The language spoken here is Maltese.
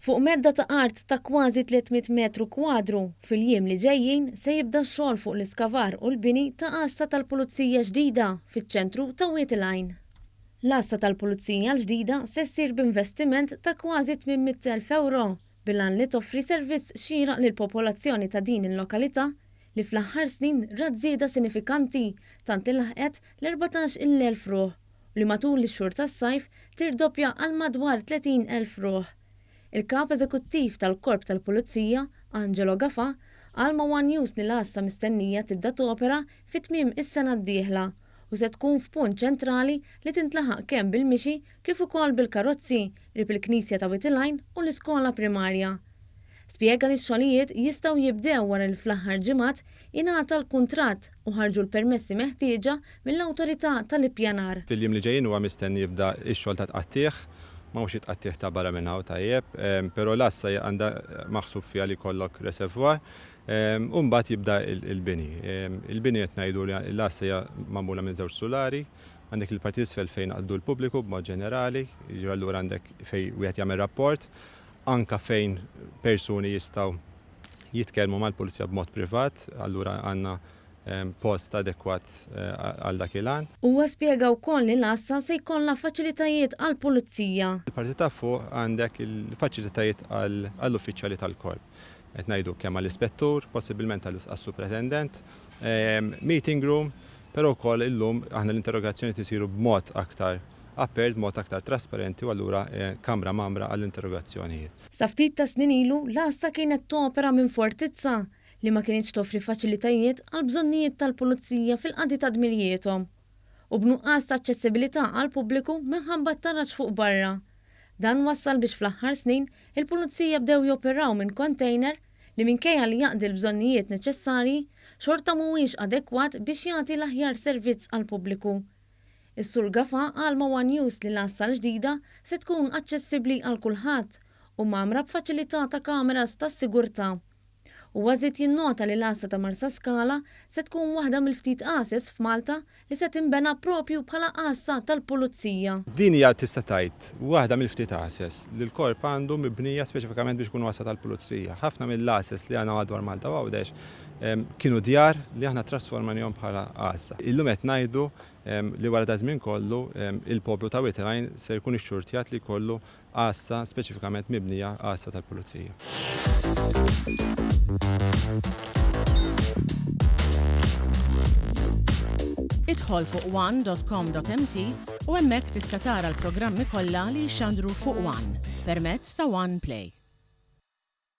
Fuq medda ta' art ta' kważi 300 metru kwadru fil-jiem li ġejjin se jibda x-xogħol fuq l-iskavar u l-bini ta' qassa tal-pulizija ġdida fiċ-ċentru ta' Wieteline. L-qassa tal-pulizija l-ġdida se ssir b'investiment ta' kważi 800,000 euro bilan li toffri servizz xieraq lill-popolazzjoni ta' din il-lokalità li fl-aħħar snin rat żieda sinifikanti tant ilaħqet l-14,000 ruħ li matul ix-xhur tas-sajf tirdoppja għal madwar 30,000 ruħ. Il-kap eżekuttiv tal-Korp tal-Pulizija, Angelo Gafa, għal ma' One News li l-qassa mistennija tibda topera fit-tmiem is-sena d-dieħla u se tkun f'punt ċentrali li tintlaħaq kemm bil-mixi kif ukoll bil-karozzi rib il-Knisja ta' Wieteline u l-iskola primarja. Spjega li x-xogħlijiet jistgħu jibdew wara li fl-aħħar ġimgħat ingħata l-kuntratt u ħarġu l-permessi meħtieġa mill-awtorità tal-ippjanar. Fil-jiem li ġejjin huwa mistenni jibda x-xogħol ta' tqattih, ma mhux jitqattih ta' barra minn hawn tajjeb, però l-qassa għandha maħsub fiha li jkollok reservoir, u mbagħad jibda il-bini. Il-bini qed ngħidu li l-qassa hija magħmula minn żewġ sulari, għandek il-parti isfel fejn għaddu l-pubbliku b'mod ġenerali, jiġri allura għandek fejn wieħed jagħmel rapport, anka fejn persuni jistgħu jitkellmu mal-pulizija b'mod privat, allura għandna post adekwat għal dak il-għan. Huwa spjega wkoll li l-qassa se jkollha faċilitajiet għall-pulizija. Il-parti ta' fuq għandek il-faċilitajiet għall-uffiċjali tal-korp. Qed ngħidu kemm għall-ispettur, possibilment għall-supretendent, meeting room, però wkoll illum aħna l-interrogazzjoni tisiru b'mod aktar apert, b'mod aktar trasparenti u allura kamra mamra għall-interrogazzjonijiet. Sa ftit ta' snin ilu l-qassa kienet topera minn fortizza li ma kienx toffri faċilitajiet għal bżonnijiet tal-pulizija fil-qadi ta' dmirjietom u b'nuqqas ta' aċċessibilità għal pubbliku minħabba t-tarraġ fuq barra. Dan wassal biex fl-aħħar snin il-pulizija bdew joperaw minn container li minkejja li jaqdi l-bżonnijiet neċessarji xorta mhuwiex adekwat biex jagħti l-aħjar servizz għal pubbliku. Is-Sur Gafa għal ma' One News li l-qassa l-ġdida se tkun aċċessibbli għal kulħadd u magħmra b'faċilità ta' kameras tas-sigurtà. U għazit jinnota li l-qassa ta' Marsa Scala se tkun waħda mill-ftit qases f'Malta li se tinbena propju bħala qassa tal-pulizija. Din hija tista' tgħid waħda mill-ftit qases li l-korp għandu mibnija speċifikament biex tkun qassa tal-pulizija. Ħafna mill-qases li għandna madwar Malta għawdex kienu djar li aħna trasformanihom bħala qassa. Illum qed ngħidu li wara da żmien kollu il-poplu ta' Wieteline se jkun ixxurtjat li kollu qassa speċifikament mibnija qassa tal-pulizija. Idħol fuq one.com.mt u hemmhekk tista' tara l-programmi kollha li jxandru fuq One permezz ta' One Play.